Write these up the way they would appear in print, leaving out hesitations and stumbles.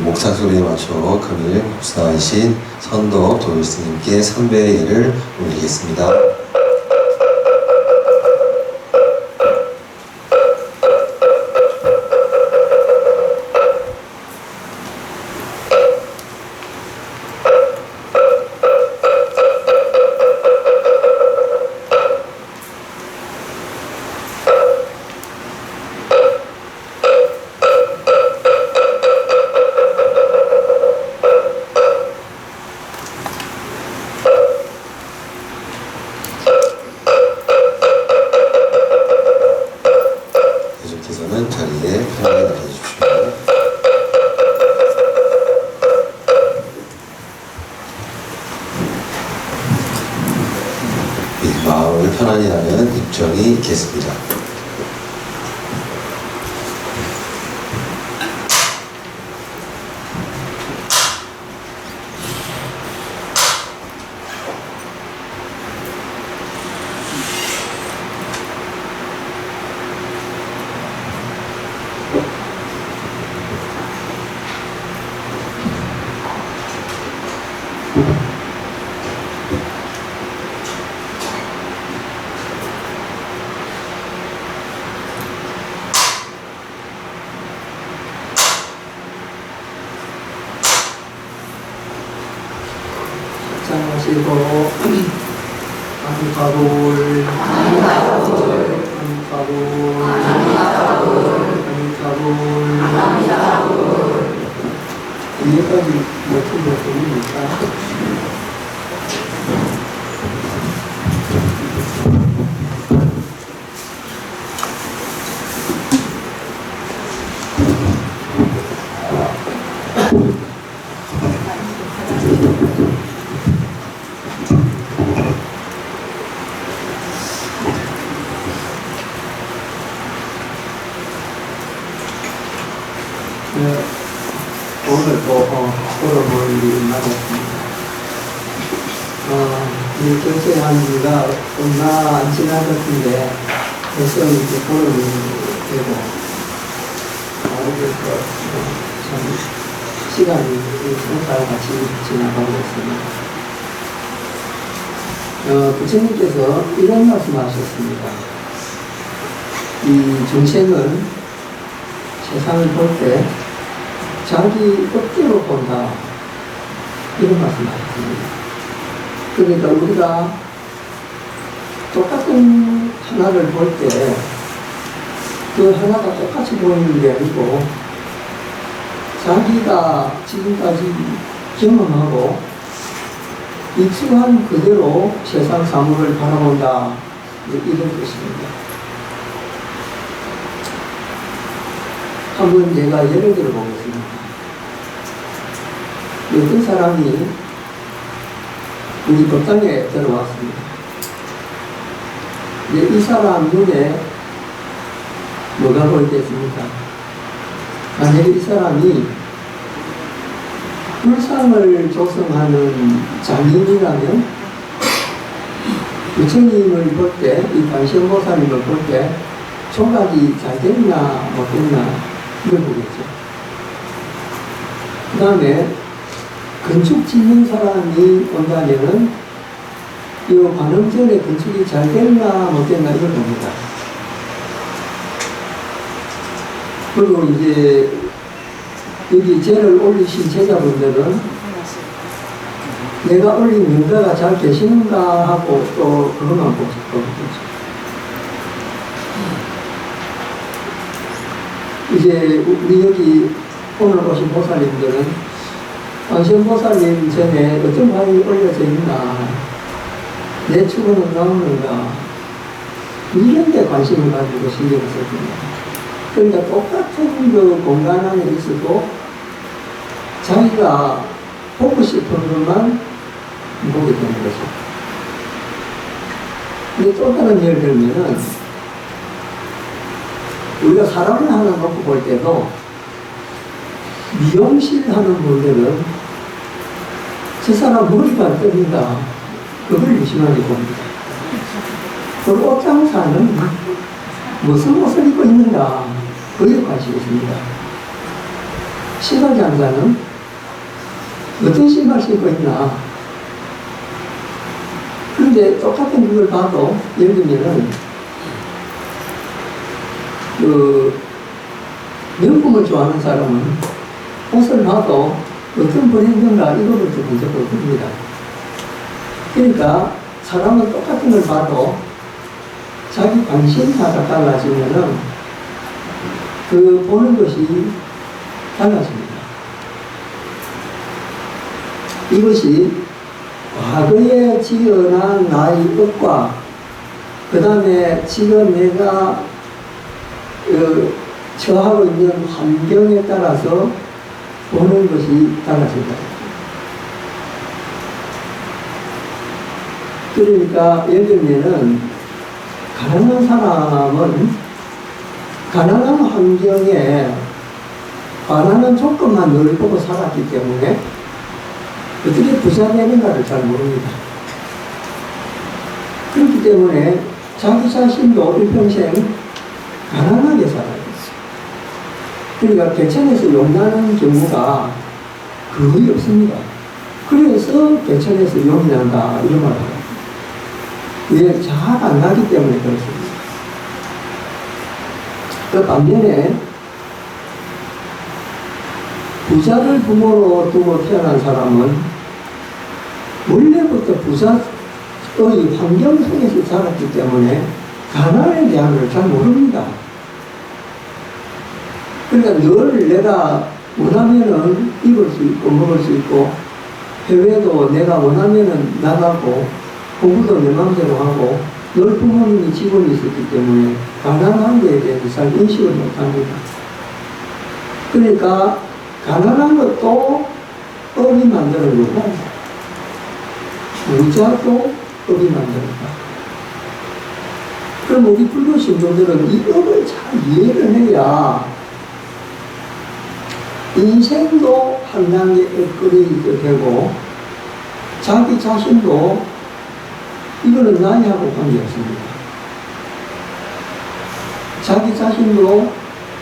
목사 소리에 맞춰 금일 곱사하신 선덕 도일스님께 삼배의 예를 올리겠습니다. 계속해서는 자리에 편하게 앉아주십시오. 마음을 편안히 하는 입정이 있겠습니다. 하시고 아미타불 아미타불 여기까지 몇 분입니까? 오늘도 포럼을 나눴습니다. 이 경제한 지가 얼마 안 지난 것 같은데 벌써 이제 포럼이 되고 그래서 참 시간이 성과와 같이 지나가고 있습니다. 부처님께서 이런 말씀하셨습니다. 이 중생은 세상을 볼 때 자기 억지로 본다, 이런 말씀하셨습니다. 그러니까 우리가 똑같은 하나를 볼 때 그 하나가 똑같이 보이는 게 아니고 자기가 지금까지 경험하고 익숙한 그대로 세상 사물을 바라본다, 이런 뜻입니다. 한번 제가 예를 들어 보겠습니다. 어떤 사람이 우리 법당에 들어왔습니다. 이 사람 눈에 뭐가 보이겠습니까? 만약에 이 사람이 불상을 조성하는 장인이라면 부처님을 볼 때, 이 관세음보살님을 볼 때 조각이 잘 됐나 못됐나 이걸 보겠죠. 그 다음에 건축 짓는 사람이 온다면은 이 관음 전에 건축이 잘 됐나 못됐나 이걸 봅니다. 그리고 이제 여기 제를 올리신 제자분들은 내가 올린 명가가 잘 계시는가 하고 또 그것만 보죠. 이제 우리 여기 오늘 오신 보살님들은 관세음보살님 전에 어떤 화이 올려져 있나, 내 축은 나오는가, 이런 데 관심을 가지고 신경을 썼습니다. 그러니까 똑같은 그 공간 안에 있어도 자기가 보고 싶은 것만 보게 되는 거죠. 근데 또 다른 예를 들면은 우리가 사람을 하나 놓고 볼 때도 미용실 하는 분들은 저 사람 머리가 떨린다, 그걸 유심하게 봅니다. 그 옷장사는 무슨 옷을 입고 있는가, 그에 관심이 있습니다. 신발 장사는 어떤 신발 신고 있나. 그런데 똑같은 그걸 봐도, 예를 들면은, 명품을 좋아하는 사람은 옷을 봐도 어떤 브랜드인가 이거부터 먼저 봅니다. 그러니까 사람은 똑같은 걸 봐도 자기 관심사가 달라지면은 그 보는 것이 달라집니다. 이것이 과거에 지어난 나의 것과 그 다음에 지금 내가 처하고 있는 환경에 따라서 보는 것이 달라진다. 그러니까 예를 들면은 가난한 사람은 가난한 환경에 가난한 조건만 늘 보고 살았기 때문에 어떻게 부자 되는가를 잘 모릅니다. 그렇기 때문에 자기 자신도 일평생 가난하게 살아요. 그러니까 개천에서 용나는 경우가 거의 없습니다. 그래서 개천에서 용이 난다 이런 말을 합니다. 왜? 잘 안 나기 때문에 그렇습니다. 그 반면에 부자를 부모로 두고 태어난 사람은 원래부터 부자의 환경 속에서 자랐기 때문에 가난에 대한 걸 잘 모릅니다. 그러니까 늘 내가 원하면은 입을 수 있고 먹을 수 있고 해외도 내가 원하면은 나가고 공부도 내 마음대로 하고 늘 부모님이 지원이 있었기 때문에 가난한 거에 대해서 잘 인식을 못합니다. 그러니까 가난한 것도 업이 만드는 거고 부자도 업이 만든다. 그럼 우리 불교 신도들은 이 업을 잘 이해를 해야 인생도 한 단계 업그레이드 되고 자기 자신도 이거는 나이하고 관계없습니다. 자기 자신도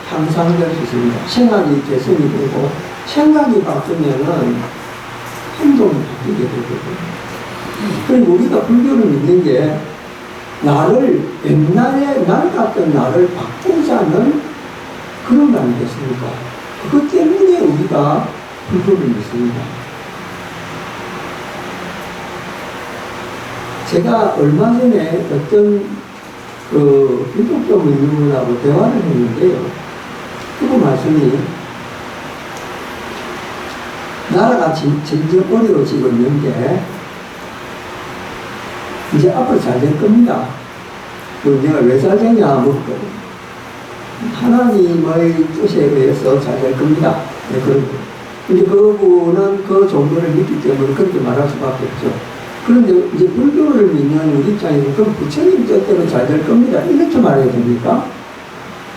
향상될 수 있습니다. 생각이 개선이 되고 생각이 바뀌면은 행동이 바뀌게 되거든요. 그리고 우리가 불교를 믿는 게 나를 옛날에 날 같던 나를 바꾸자는 그런 거 아니겠습니까? 그것 때문에 우리가 불교를 믿습니다. 제가 얼마 전에 어떤 기독교 믿는 분하고 대화를 했는데요. 그분 말씀이 나라가 점점 어려워지고 있는데 이제 앞으로 잘 될 겁니다. 내가 왜 잘 되냐? 하나님의 뜻에 의해서 잘 될 겁니다. 네, 근데 그분은 그 정도를 믿기 때문에 그렇게 말할 수밖에 없죠. 그런데 이제 불교를 믿는 우리 입장에서 그럼 부처님 뜻대로 잘 될 겁니다. 이렇게 말해야 됩니까?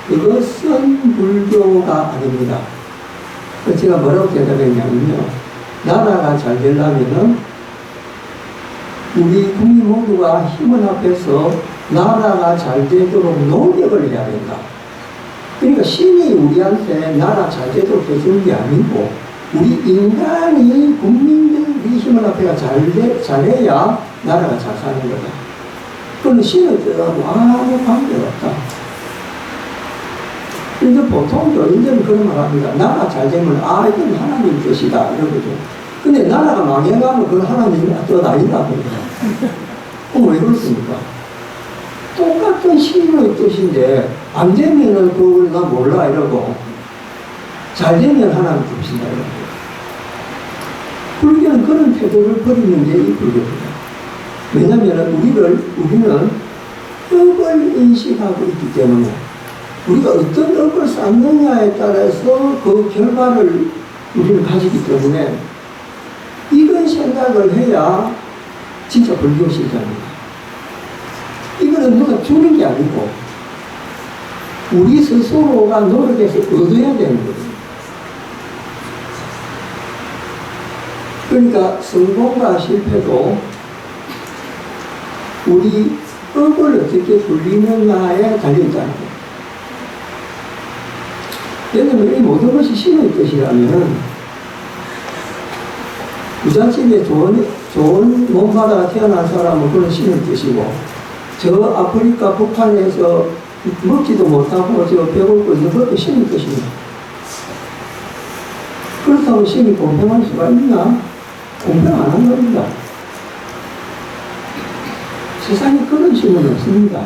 이것은 불교가 아닙니다. 제가 뭐라고 대답했냐면요. 나라가 잘 되려면은 우리 국민 모두가 힘을 합해서 나라가 잘 되도록 노력을 해야 된다. 그러니까 신이 우리한테 나라 잘 되도록 해주는 게 아니고 우리 인간이 국민들이 힘을 합해가 잘해야 나라가 잘 사는 거다. 그건 신의 뜻하고 아무 관계가 없다. 근데 보통 교인들은 그런 말 합니다. 나라 잘 되면 이건 하나님 뜻이다 이러거든. 근데 나라가 망해가면 그건 하나님 뜻 아니다 그러거든. 그럼 왜 그렇습니까? 똑같은 신의 뜻인데 안 되면은 그걸 나 몰라 이러고 잘 되면 하나님 뜻이다 이러고. 불교는 그런 태도를 버리는 게 이 불교입니다. 왜냐하면 우리는 업을 인식하고 있기 때문에 우리가 어떤 업을 쌓느냐에 따라서 그 결과를 우리는 가지기 때문에 이런 생각을 해야 진짜 불교 신자입니다. 이거는 누가 주는 게 아니고 우리 스스로가 노력해서 얻어야 되는 거예요. 그러니까 성공과 실패도 우리 업을 어떻게 굴리느냐에 달려있다는 거예요. 왜냐면 이 모든 것이 신의 뜻이라면 부잣집에 좋은 몸바다가 태어난 사람은 그런 신의 뜻이고, 저 아프리카 북한에서 먹지도 못하고 저 배고프고 있는 것도 신의 뜻입니다. 그렇다고 신이 공평할 수가 있나? 공평 안 한 겁니다. 세상에 그런 신은 없습니다.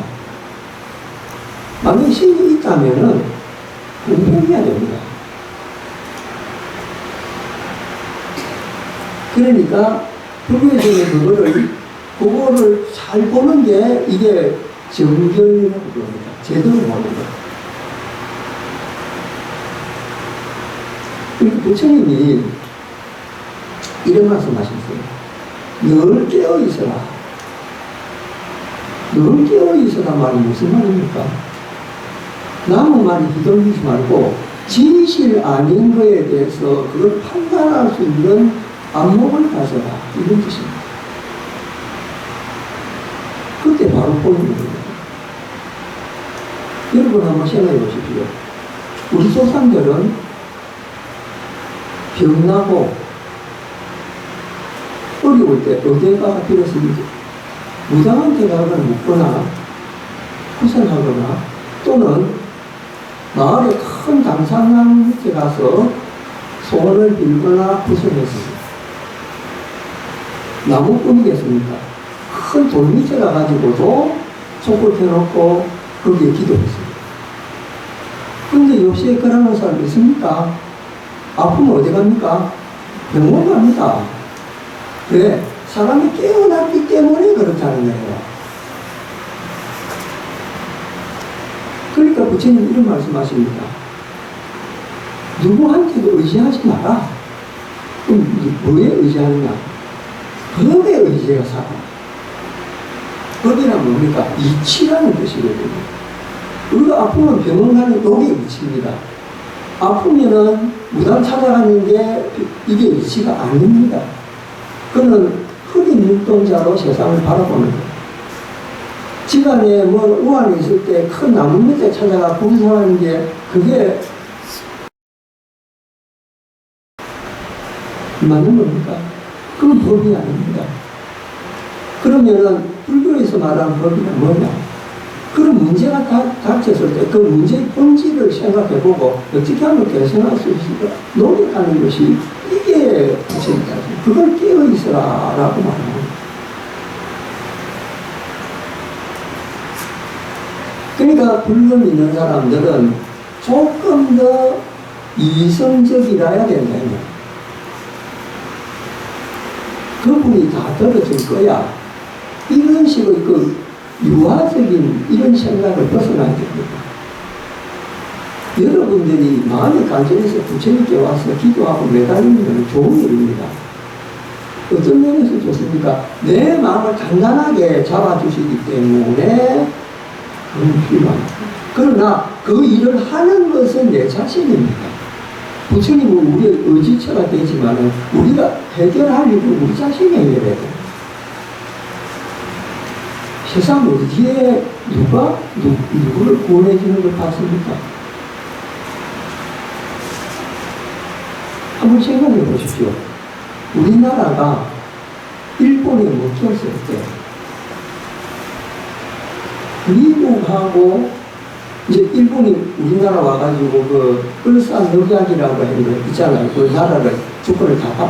만약 신이 있다면은 공평해야 됩니다. 그러니까 불교에서는 그거를 잘 보는 게 이게 정결이라고 부릅니다. 제대로 보는 거. 그러니까 부처님이 이런 말씀 하셨어요. 늘 깨어 있어라. 늘 깨어 있어라 말이 무슨 말입니까? 남의 말이 휘둘리지 말고 진실 아닌 거에 대해서 그걸 판단할 수 있는 안목을 가져라. 이런 뜻입니다. 그때 바로 보이는 겁니다. 여러분 한번 생각해 보십시오. 우리 조상들은 병나고 어려울 때 어디에 가서 빌었습니까? 무당한테 가거나 묻거나 후선하거나 또는 마을의 큰 당상남 밑에 가서 소원을 빌거나 구성했습니다. 나무꾼이겠습니까? 큰 돌 밑에 가가지고도 촛불 펴놓고 거기에 기도했습니다. 그런데 요새 그러는 사람 있습니까? 아프면 어디 갑니까? 병원 갑니다. 왜? 사람이 깨어났기 때문에 그렇다는 거예요. 그러니까 부처님 이런 말씀하십니다. 누구한테도 의지하지 마라. 그럼 뭐에 의지하느냐? 법에 의지해서 살아. 법이란 뭡니까? 이치라는 뜻이거든요. 우리가 아프면 병원 가는 요게 이치입니다. 아프면은 무당 찾아가는 게 이게 이치가 아닙니다. 그는 흑인 눈동자로 세상을 바라보는 거예요. 집안에 뭐 우환이 있을 때 큰 나무 밑에 찾아가 봉사하는 게 그게 맞는 겁니까? 그건 법이 아닙니다. 그러면은 불교에서 말하는 법이란 뭐냐? 그런 문제가 닥쳤을 때 그 문제의 본질을 생각해보고 어떻게 하면 개선할 수 있을까 노력하는 것이 이게 부처입니다. 그걸 깨어있어라 라고 말합니다. 그러니까 불교 믿는 사람들은 조금 더 이성적이라야 된다. 그분이 다 떨어질 거야. 이런 식의 그 유화적인 이런 생각을 벗어나야 됩니다. 여러분들이 마음의 간절해서 부처님께 와서 기도하고 매달리는 것은 좋은 일입니다. 어떤 면에서 좋습니까? 내 마음을 단단하게 잡아주시기 때문에 그건 필요합니다. 그러나 그 일을 하는 것은 내 자신입니다. 부처님은 우리의 의지처가 되지만 우리가 해결할 일은 우리 자신이 해결해야 돼요. 세상 어디에 누가 누구를 구원해주는 걸 봤습니까? 한번 생각해 보십시오. 우리나라가 일본에 먹혔을 때 미국하고 이제 일본이 우리나라 와가지고 그 을사늑약이라고 하는 거 있잖아요. 그 나라를 주권을 다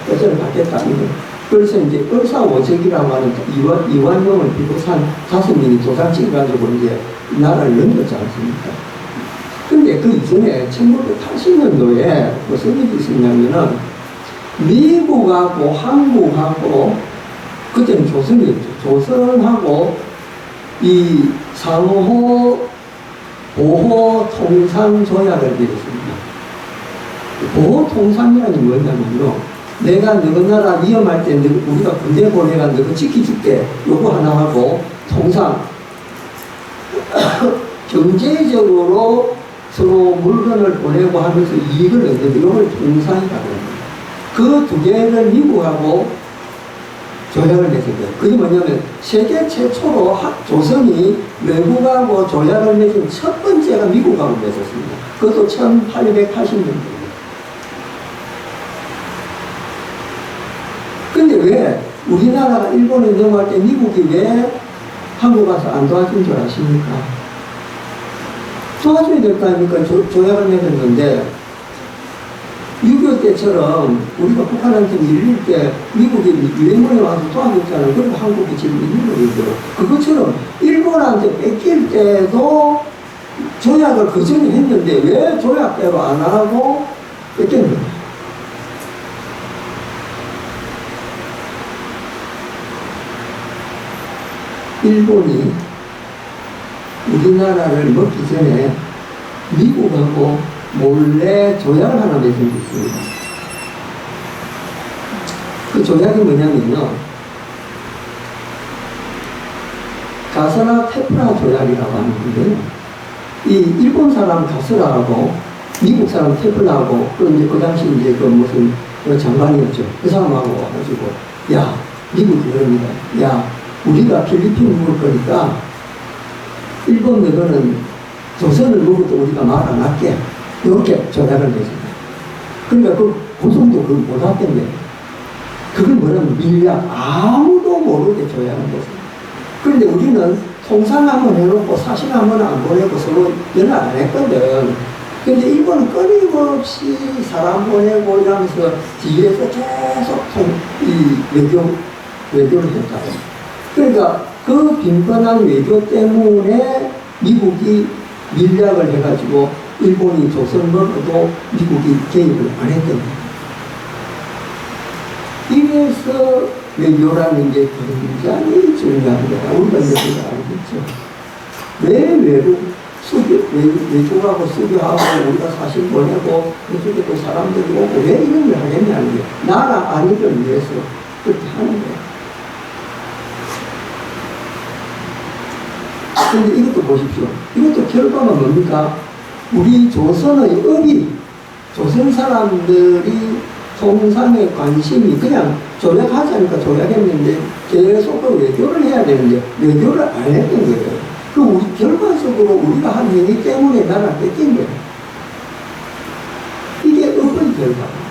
뺏어를 받겠다는 거. 그래서 이제 을사오적이라고 하는 이완용을 비롯한 5명이 도장찍어가지고 이제 나라를 넘겼지 않습니까? 근데 그 이전에 1980년도에 무슨 일이 있었냐면은 미국하고 한국하고 그때는 조선이었죠. 조선하고 이 상호 보호 통상 조약을 맺었습니다. 보호 통상이라는 게 뭐냐면요. 내가 너희 나라 위험할 때 우리가 군대 보내가 너희 지켜줄게. 요거 하나 하고 통상 경제적으로 서로 물건을 보내고 하면서 이익을 얻는 이걸 통상이라고 합니다. 그 두 개를 미국하고 조약을 맺은 거예요. 그게 뭐냐면 세계 최초로 조선이 외국하고 조약을 맺은 첫 번째가 미국하고 맺었습니다. 그것도 1880년도입니다. 근데 왜 우리나라가 일본에 넘어갈 때 미국이 왜 한국 가서 안 도와준 줄 아십니까? 도와줘야 될 거 아닙니까? 조약을 맺었는데 6.25 때처럼 우리가 북한한테 밀릴 때 미국이 유엔군에 와서 도와줬잖아요. 그리고 한국이 지금 있는 거거든요. 그것처럼 일본한테 뺏길 때도 조약을 그 전에 했는데 왜 조약대로 안 하고 뺏겼는가? 일본이 우리나라를 먹기 전에 미국하고 몰래 조약을 하나 맺은 게 있습니다. 그 조약이 뭐냐면요, 가스라 테프라 조약이라고 하는 건데요, 이 일본 사람 가스라하고 미국 사람 테플라하고 그 당시 이제 그 무슨 그 장관이었죠. 그 사람하고 와가지고, 야, 미국이 그럽니다. 야, 우리가 필리핀 먹을 거니까 일본 너는 조선을 먹어도 우리가 말 안 할게. 이렇게 조약을 맺습니다. 그러니까 그 고성도 그걸 못 하겠네. 그걸 뭐냐면 밀약, 아무도 모르게 조약을 맺습니다. 그런데 우리는 통상 한번 해놓고 사실 한번 안 보내고 서로 연락 안 했거든. 근데 일본은 끊임없이 사람 보내고 이러면서 뒤에서 계속 외교를 했다고. 그러니까 그 빈번한 외교 때문에 미국이 밀약을 해가지고 일본이 조선 먹어도 미국이 개입을 안 했던 거예요. 이래서 외교라는 게 굉장히 중요한 거야. 우리가 이제 그걸 알겠죠. 왜 외국하고 수교하고 우리가 사실 보내고 그쪽에 또 사람들이 오고 왜 이런 걸 하겠냐는 게 나라 안위를 위해서 그렇게 하는 거야. 근데 이것도 보십시오. 이것도 결과가 뭡니까? 우리 조선의 업이, 조선 사람들이 통상의 관심이 그냥 조약하자니까 조약했는데 계속 그 외교를 해야 되는데 외교를 안 했던 거예요. 그 우리 결과적으로 우리가 한 행위 때문에 나라 뺏긴 거예요. 이게 업의 결과예요.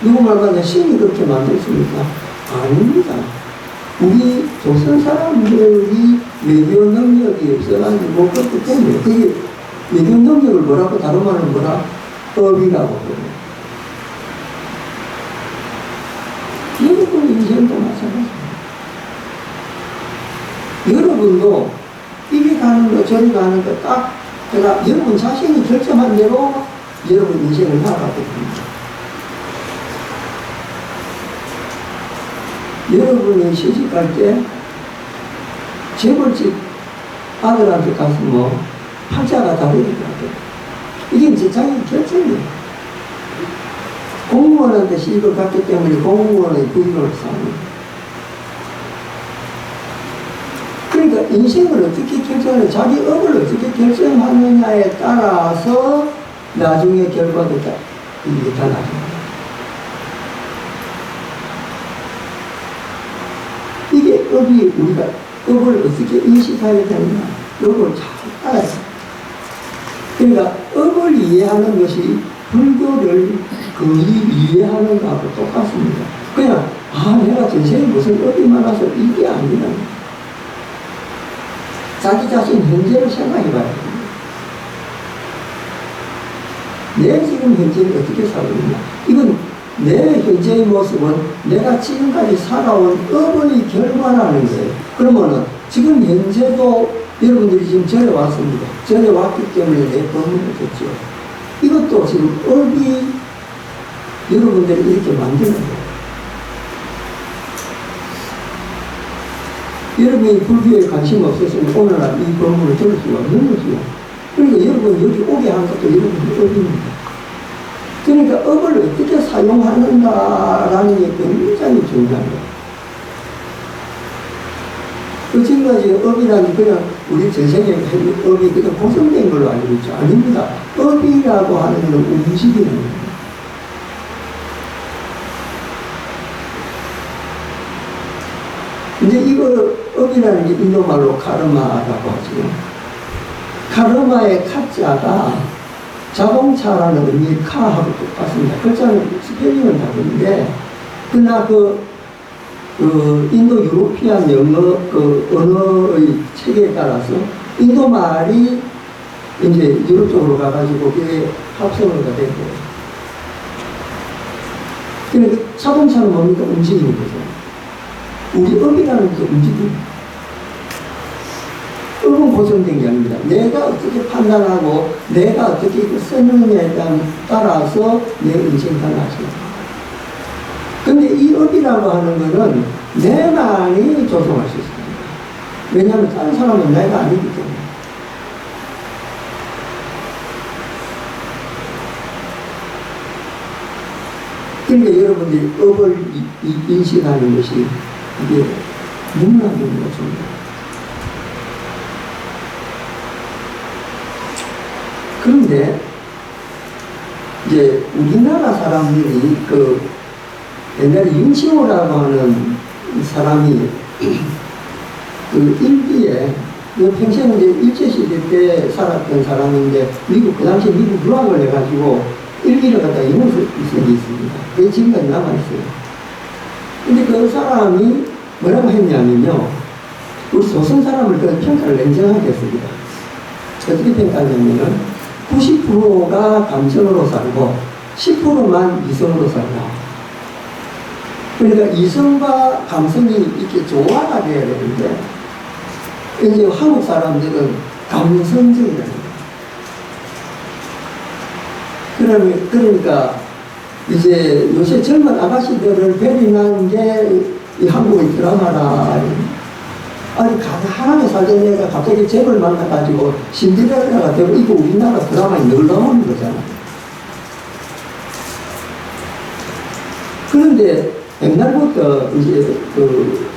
누구 말하면 신이 그렇게 만들었습니까? 아닙니다. 우리 조선 사람들이 외교 능력이 없어가지고 그렇기 때문에 그게 외교 능력을 뭐라고 다른 말은 뭐라? 업이라고 그래요. 여러분 인생도 마찬가지입니다. 여러분도 이리 가는 거 저리 가는 거 딱 제가 여러분 자신이 결정한 대로 여러분 인생을 살아가게 됩니다. 여러분이 시집갈 때 재벌집 아들한테 가서 뭐 팔자가 다르니까 이게 이제 자기 결정이에요. 공무원한테 시집을 갔기 때문에 공무원의 부인을 사는. 그러니까 인생을 어떻게 결정하느냐, 자기 업을 어떻게 결정하느냐에 따라서 나중에 결과도 이게 다 나중에. 이게 업이 우리가 업을 어떻게 인식해야 되느냐, 업을 잘 알아야 돼. 그러니까 업을 이해하는 것이 불교를 거의 이해하는 거하고 똑같습니다. 그냥 내가 전생에 무슨 업이 많아서 이게 아니라 자기 자신 현재를 생각해 봐야 됩니다. 내 지금 현재를 어떻게 살고 있나? 이건 내 현재의 모습은 내가 지금까지 살아온 업의 결과라는 거예요. 그러면은 지금 현재도 여러분들이 지금 절에 왔습니다. 절에 왔기 때문에 내 법문을 줬죠. 이것도 지금 업이 여러분들이 이렇게 만드는 거예요. 여러분이 불교에 관심 없었으면 오늘날 이 법문을 들을 수가 없는 거죠. 그러니까 여러분 여기 오게 한 것도 여러분의 업입니다. 그러니까 업을 어떻게 사용하는가라는 게 굉장히 중요한 거예요. 그 지금까지 업이라는 그냥 우리 전생에 업이 그냥 고정된 걸로 알고 있죠. 아닙니다. 업이라고 하는 건 움직이는 겁니다. 이제 이거 업이라는 게 인도 말로 카르마라고 하죠. 카르마의 카자가 자동차라는 의미의 카하고 똑같습니다. 글자는 스펠링은 다른데, 그러나 그 인도 유로피안 영어 그 언어의 체계에 따라서 인도 말이 이제 유럽 쪽으로 가가지고 그게 합성어가 되고, 그러니까 자동차는 뭡니까? 움직이는 거죠. 우리 업이라는 게 움직입니다. 업은 고정된 게 아닙니다. 내가 어떻게 판단하고 내가 어떻게 이거 쓰느냐에 따라서 내 인생 달라집니다. 근데 이 업이라고 하는 거는 내만이 조성할 수 있습니다. 왜냐하면 다른 사람은 내가 아니기 때문에. 그러니까 여러분들이 업을 인식하는 것이 이게 너무나 중요합니다. 그런데 이제 우리나라 사람들이 그 옛날에 윤치호라고 하는 사람이 그 일기에 평생 이제 일제시대 때 살았던 사람인데 미국 그 당시 미국 유학을 해가지고 일기를 갖다 읽은 적이 있습니다. 그게 지금까지 남아있어요. 근데 그 사람이 뭐라고 했냐면요, 우리 조선 사람을 그 평가를 냉정하게 했습니다. 어떻게 평가하냐면은 90%가 감성으로 살고 10%만 이성으로 살다. 그러니까 이성과 감성이 이렇게 조화가 돼야 되는데, 이제 한국 사람들은 감성적이라는 거예요. 그러니까 이제 요새 젊은 아가씨들을 배려하는 게 이 한국의 드라마라. 아니, 가난하게 살던 애가 갑자기 잭을 만나가지고 신데렐라가 되고, 이거 우리나라 드라마에 늘 나오는 거잖아요. 그런데 옛날부터 이제 그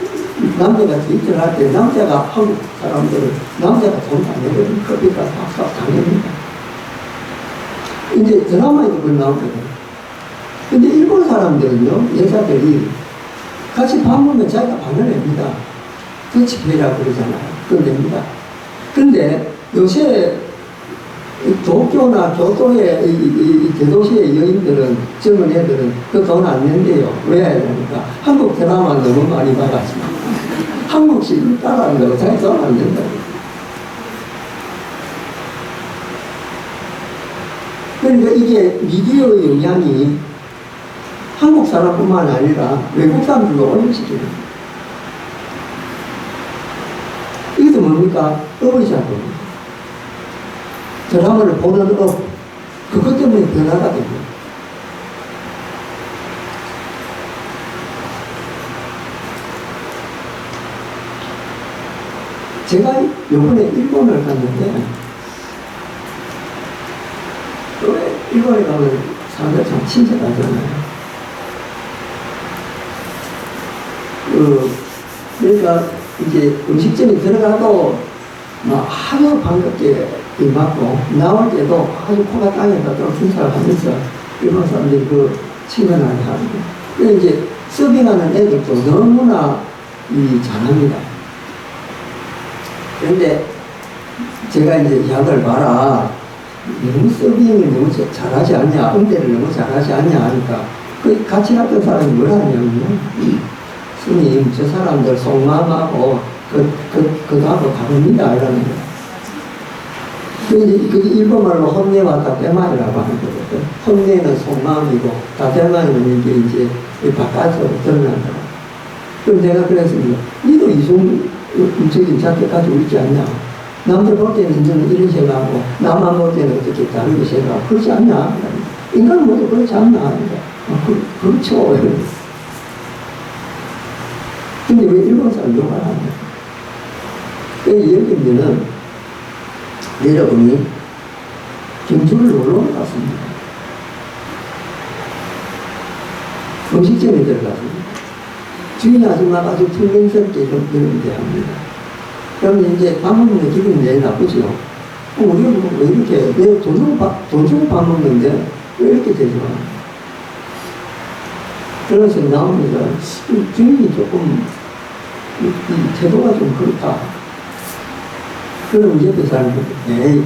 남자가 데이트를 할 때 남자가 한국 사람들은 남자가 돈 안 내거든. 커피가 다 당깁니다. 이제 드라마에도 그걸 나오거든요. 근데 일본 사람들은요, 여자들이 같이 밥 먹으면 자기가 반을 냅니다. 터치페이라고 그러잖아요. 그걸 냅니다. 그런데 요새 도쿄나 교토의 이 대도시의 여인들은, 젊은 애들은 그 돈 안 낸대요. 왜? 그러니까 한국 드라마 너무 많이 봐가지고 한국식 따라한다고 자기 돈 안 낸다고. 그러니까 이게 미디어의 영향이 한국 사람뿐만 아니라 외국 사람들도 오염시키는 거예요. 이것도 뭡니까? 업의 작업입니다. 드라마를 보는 업, 그것 때문에 변화가 됩니다. 제가 요번에 일본을 갔는데, 왜 일본에 가면 사람들 참 친절하잖아요. 그러니까 이제 음식점에 들어가도 아주 반갑게 맞고, 나올 때도 아주 코가 땅에다 뚫어준사를 하면서 일본 사람들이 그 친근하게 하고, 그래서 이제 서빙하는 애들도 너무나 잘합니다. 그런데 제가 이제 약을 봐라, 너무 서빙을 너무 잘하지 않냐, 응대를 너무 잘하지 않냐 하니까 그 같이 갔던 사람이 뭐라 하냐면요, 스님, 저 사람들 속마음하고 그거하고 다릅니다 이러는 거예요. 그게 일본말로 혼내와 다대마이라고 하는 거거든. 혼내는 속마음이고 다대마이는 이게 이제 바깥으로 드러난다. 그럼 내가 그랬습니다. 니도 이성적인 자격 가지고 있지 않냐? 남들 볼 때는 너는 이런 생각하고 나만 볼 때는 어떻게 다르게 생각하고 그렇지 않냐? 인간은 모두 그렇지 않나? 그렇죠. 근데 왜 일본 사람 욕을 하냐? 예를 들면은 여러분이 경주를 놀러 갔습니다. 음식점에 들어갔습니다. 주인 아줌마가 아주 퉁명스럽게 이런 데 합니다. 그러면 이제 밥 먹는 게 기분이 내일 나쁘죠. 우리가 왜 이렇게, 내가 돈 주고 밥 먹는데 왜 이렇게 되죠? 그래서 나옵니다. 주인이 조금 이 태도가 좀 그렇다. 그럼 옆에 사람들이, 에이,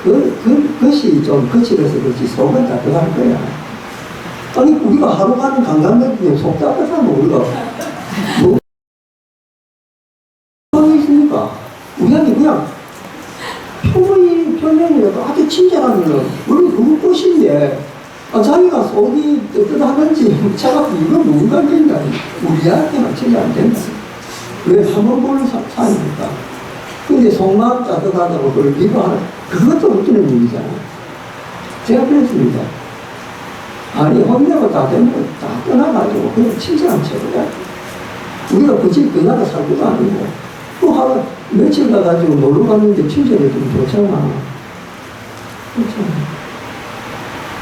그것이 좀 거칠어서 그렇지, 속은 따뜻할 거야. 아니, 우리가 하루 가는 관광객들 속 따뜻하면 우리가 뭐 하고 있습니까? 우리한테 그냥 표면이라도 아주 친절하면 우리 그거 꽃인데, 자기가 속이 뜨뜻하든지 차갑고 이건 누구 관계인가? 우리한테만 친절 안 된다. 왜 한 번 보는 사람입니까? 근데 속마음 따뜻하다고 그걸 미워하는, 그것도 웃기는 일이잖아요. 제가 그랬습니다. 아니, 혼내고 다 되면 다 떠나가지고 그냥 친절한 최고다. 우리가 굳이 그 나라 살고도 아니고, 또 하루 며칠 가가지고 놀러 갔는데 친절해주면 좋잖아. 그렇잖아.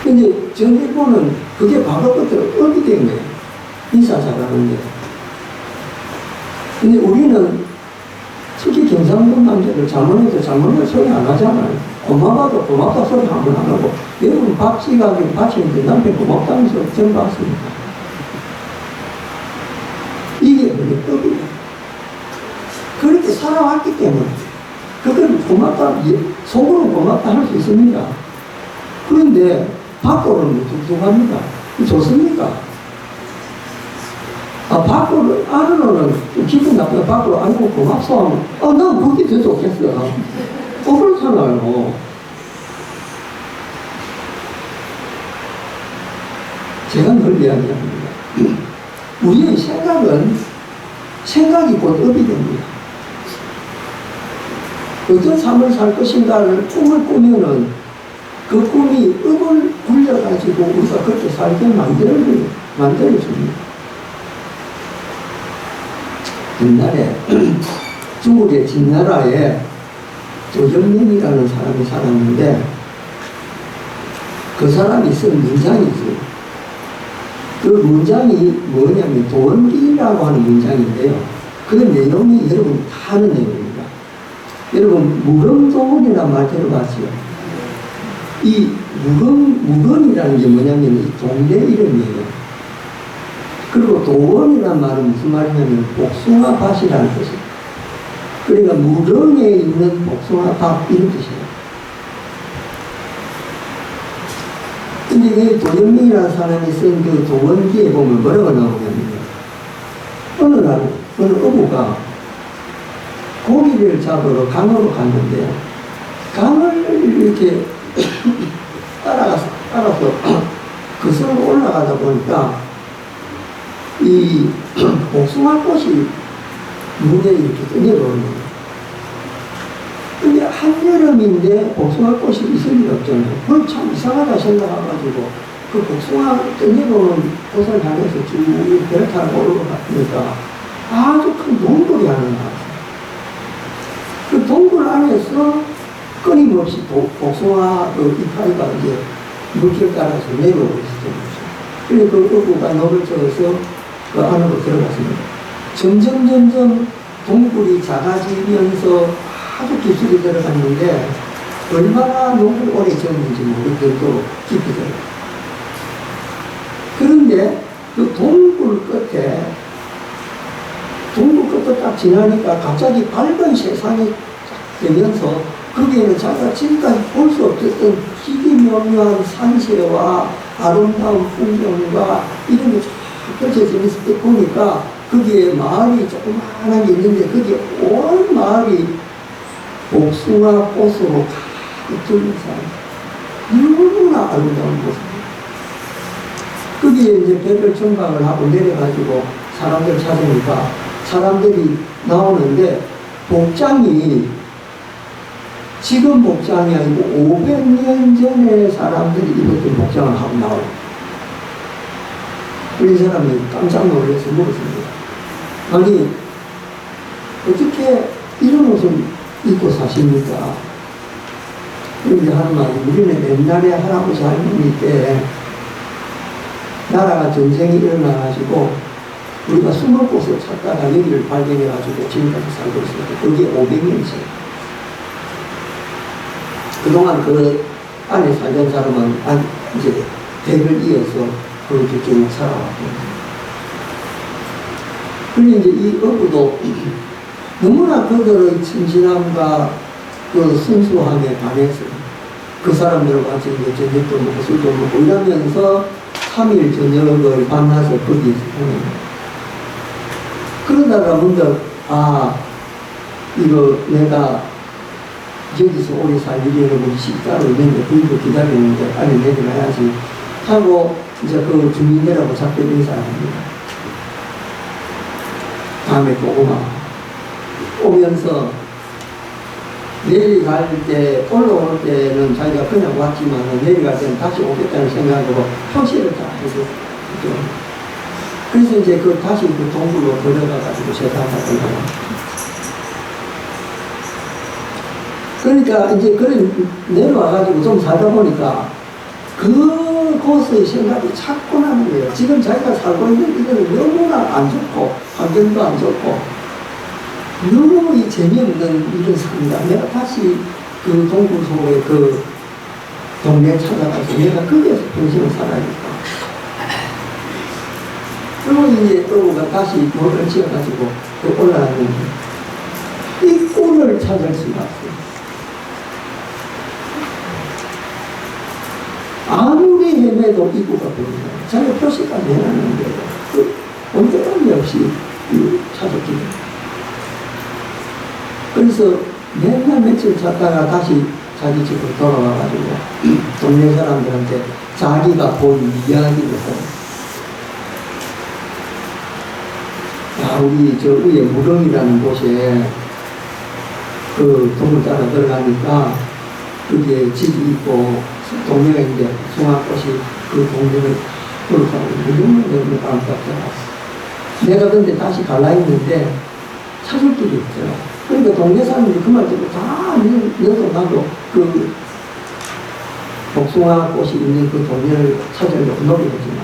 근데 전 일본은 그게 과거부터 업이 된 거예요. 인사 잘하는데. 근데 우리는 특히 경상도 남자들 잘못해도 잘못을 소리 안 하잖아요. 고마워도 고맙다 소리 한 번 안 하고, 여러분 밥지가 받치는데 남편 고맙다면서 전 봤습니다. 이게 우리 법이에요. 그렇게 살아왔기 때문에, 그걸 고맙다, 속으로 고맙다 할 수 있습니다. 그런데 밖으로는 뚝뚝합니다. 좋습니까? 밖으로, 안으로는 기분 나쁘게 밖으로 안고 고맙소 하면, 난 그게 더 좋겠어. 그렇잖아요. 제가 늘 이야기합니다. 우리의 생각이 곧 업이 됩니다. 어떤 삶을 살 것인가를 꿈을 꾸면은 그 꿈이 업을 굴려가지고 우리가 그렇게 살게 만들어줍니다. 옛날에 중국의 진나라에 조정명이라는 사람이 살았는데 그 사람이 쓴 문장이지. 그 문장이 뭐냐면 도원기라고 하는 문장인데요. 그 내용이 여러분 다 아는 내용입니다. 여러분 무금도원이라는 말 들어봤죠? 이 무금이라는 게 뭐냐면 이 동네 이름이에요. 그리고 도원이라는 말은 무슨 말이냐면 복숭아밭이라는 뜻이에요. 그러니까 무릉에 있는 복숭아밭 이런 뜻이에요. 근데 그 도연민이라는 사람이 쓴 그 도원기에 보면 뭐라고 나오냐면 어느 날 어느 어부가 고기를 잡으러 강으로 갔는데 강을 이렇게 따라서 그 섬으로 올라가다 보니까 이 복숭아꽃이 물에 이렇게 던져놓는 거예요. 근데 한여름인데 복숭아꽃이 있을 리 없잖아요. 그걸 참 이상하다 생각해가지고 그 복숭아 던져놓은 꽃을 향해서 쭉 배를 타고 올라가니까 아주 큰 동굴이 하나 나왔어요. 그 동굴 안에서 끊임없이 복숭아 그 이파리가 이제 물길 따라서 내려오고 있었죠. 그래서 그 어부가 노를 져서 그 안으로 들어갔습니다. 점점 동굴이 작아지면서 아주 깊숙이 들어갔는데 얼마나 녹을 오래 졌는지 모를 정도로 깊이 들어갔어요. 그런데 그 동굴 끝에 딱 지나니까 갑자기 밝은 세상이 딱 되면서 거기에는 자기가 지금까지 볼 수 없었던 희귀묘묘한 산세와 아름다운 풍경과 이런 게 쫙 펼쳐져 있을 때 보니까 거기에 마을이 조그마한 게 있는데 거기에 온 마을이 복숭아 꽃으로 가득 둘러싸여 너무나 아름다운 모습이에요. 거기에 이제 배를 정박을 하고 내려가지고 사람들 찾으니까 사람들이 나오는데 복장이 지금 복장이 아니고 500년 전에 사람들이 입었던 복장을 하고 나와요. 이 사람이 깜짝 놀라서 물었습니다. 아니, 어떻게 이런 옷을 입고 사십니까? 그런데 하는 말이, 우리는 옛날에 할아버지 할머니 때 나라가 전쟁이 일어나가지고 우리가 숨을 곳을 찾다가 여기를 발견해가지고 지금까지 살고 있습니다. 그게 500년이죠. 그동안 그 안에 살던 사람은 이제 대를 이어서 그렇게 쭉 살아왔거든요. 그런데 이제 이 어부도 너무나 그들의 진실함과 그 순수함에 반해서 그 사람들과 같이 이제 저녁도 먹고 술도 먹고 이러면서 3일 저녁을 만나서 거기에서 보내요. 그러다가 문득, 이거 내가 여기서 오래 살 일이라고 식사를 있는데 그리고 기다리는데 빨리 내려가야지 하고 이제 그 주민들하고 작별 인사를 합니다. 다음에 또 오면서 내려갈 때, 올라올 때는 자기가 그냥 왔지만 내려갈 때는 다시 오겠다는 생각으로 표시를 다 해줬죠. 그래서 이제 다시 그 동굴로 들어가가지고 재단하고 나와. 그러니까 이제 내려와가지고 좀 살다 보니까 그곳의 생각이 자꾸 나는 거예요. 지금 자기가 살고 있는 이거는 너무나 안 좋고, 환경도 안 좋고, 너무 이 재미없는 일을 삽니다. 내가 다시 그 동굴 속의 그 동네에 찾아가서 내가 거기에서 평생을 살아야겠다. 그리고 이제 또가 다시 돌을 지어가지고 올라가는데 이 꿀을 찾을 수가 없어요. 아무리 헤매도 입구가 보입니다. 자기 표시까지 해놨는데도 언제든지 없이 찾았기. 그래서 맨날 며칠 찾다가 다시 자기 집으로 돌아와가지고 동네 사람들한테 자기가 본 이야기를 해요. 우리 저 위에 무릉이라는 곳에 그 동굴 따라 들어가니까 거기에 집이 있고 동네가 있는데 송화꽃이 그 동네를 돌아가고 너무 아름답더라. 내가 근데 다시 갈라 했는데 찾을 길이 없더라. 그러니까 동네 사람들이 그 말 듣고 다 너도 나도 그 복숭아꽃이 있는 그 동네를 찾으려고 노력하지만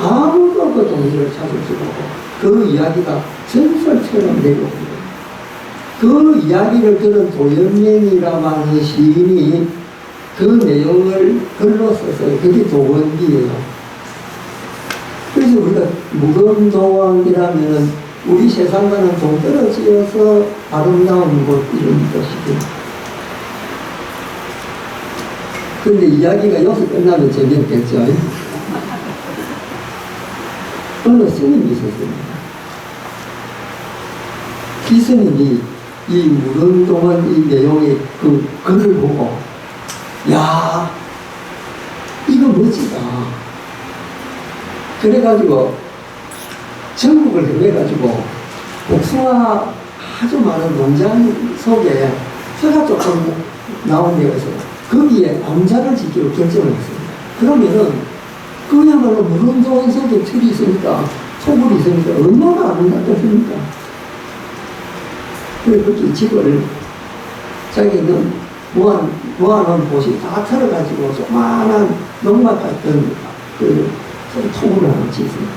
아무도 그 동네를 찾을 수가 없고 그 이야기가 전설처럼 내려옵니다. 그 이야기를 들은 도연맹이라고 하는 시인이 그 내용을 글로 써서 그게 도원기예요. 그래서 우리가 무금도원이라면 우리 세상과는 동떨어지어서 아름다운 곳 이런 것이죠. 그런데 이야기가 여기서 끝나면 재미없겠죠. 어느 스님이 있었습니다. 이 스님이 이 무릉동원 이 내용의 그 글을 보고 야 이거 멋지다. 그래가지고 전국을 헤매가지고 복숭아 아주 많은 농장 속에 새가 조금 나온 데가 있어요. 거기에 암자를 짓기로 결정을 했습니다. 그러면은 그야말로 무릉동원 속에 틀이 있으니까 소굴이 있으니까 얼마나 아름답겠습니까? 그래서 그렇게 집을 자기는 모아놓은 곳이 다 털어가지고 조그마한 농막 같은 그 통으로 하나 짓습니다.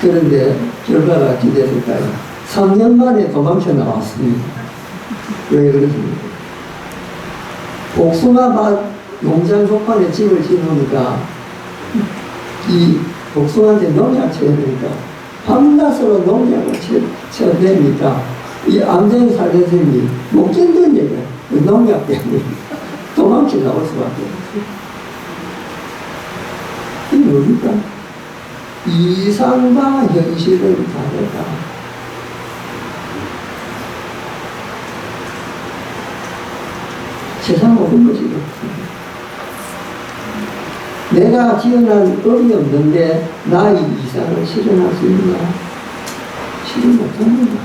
그런데 결과가 어떻게 됐을까요? 3년 만에 도망쳐 나왔습니다. 왜 그렇습니까? 복숭아밭 농장 속판에 집을 지으니까 이 복숭아한테 농약 쳐야 되니까 밤낮으로 농약을 쳐야 되니까 이 암쟁이 살던 사람이 못 견디는 얘기야. 농약 때문에 도망쳐 나올 수밖에 없어요. 이게 뭡니까? 이상과 현실은 다르다. 세상 모든 것이 그렇습니다. 내가 지어난 법이 없는데 나의 이상을 실현할 수 있나? 실현 못합니다.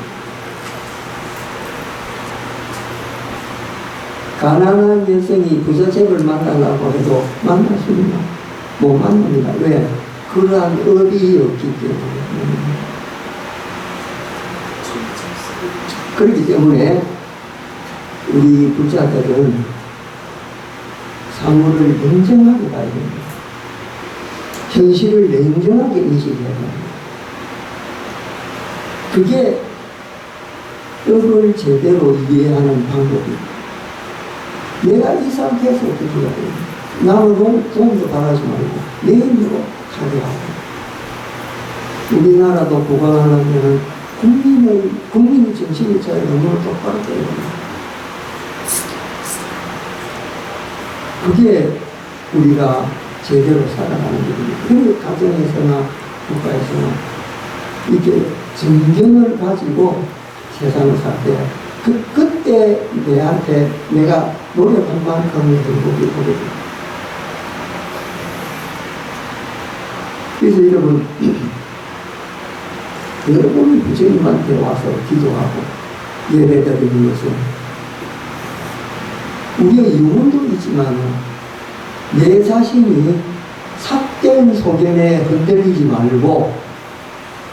가난한 여성이 부잣집을 만나려고 해도 만날 수 있나? 못 만납니다. 왜? 그러한 업이 없기 때문에. 그렇기 때문에 우리 부자들은 사물을 냉정하게 봐야 됩니다. 현실을 냉정하게 인식해야 됩니다. 그게 업을 제대로 이해하는 방법입니다. 내가 이 상태에서 어떻게 해야 됩니까? 남을 도움도 바라지 말고 내 힘으로 차지하고 우리나라도 보강하려면 국민의 정신이 차야 너무 똑바로 돼야 됩니다. 그게 우리가 제대로 살아가는 길입니다. 그 가정에서나 국가에서나 이렇게 정견을 가지고 세상을 살 때 그때 내한테 내가 노력한 만큼의 행복이 오게 됩니다. 그래서 여러분이 부처님한테 와서 기도하고 예배드리는 것은 우리의 유문도 있지만 내 자신이 삭된 소견에 흔들리지 말고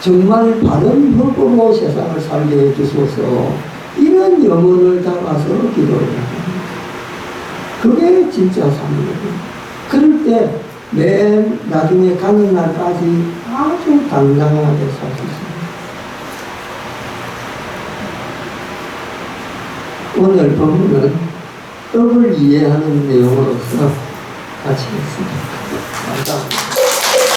정말 바른 법으로 세상을 살게 해주소서 이런 염원을 담아서 기도를 합니다. 그게 진짜 삶이거든요. 그럴 때 맨 나중에 가는 날까지 아주 당당하게 살 수 있습니다. 오늘 본문은 떡을 이해하는 내용으로서 같이 했습니다. 감사합니다.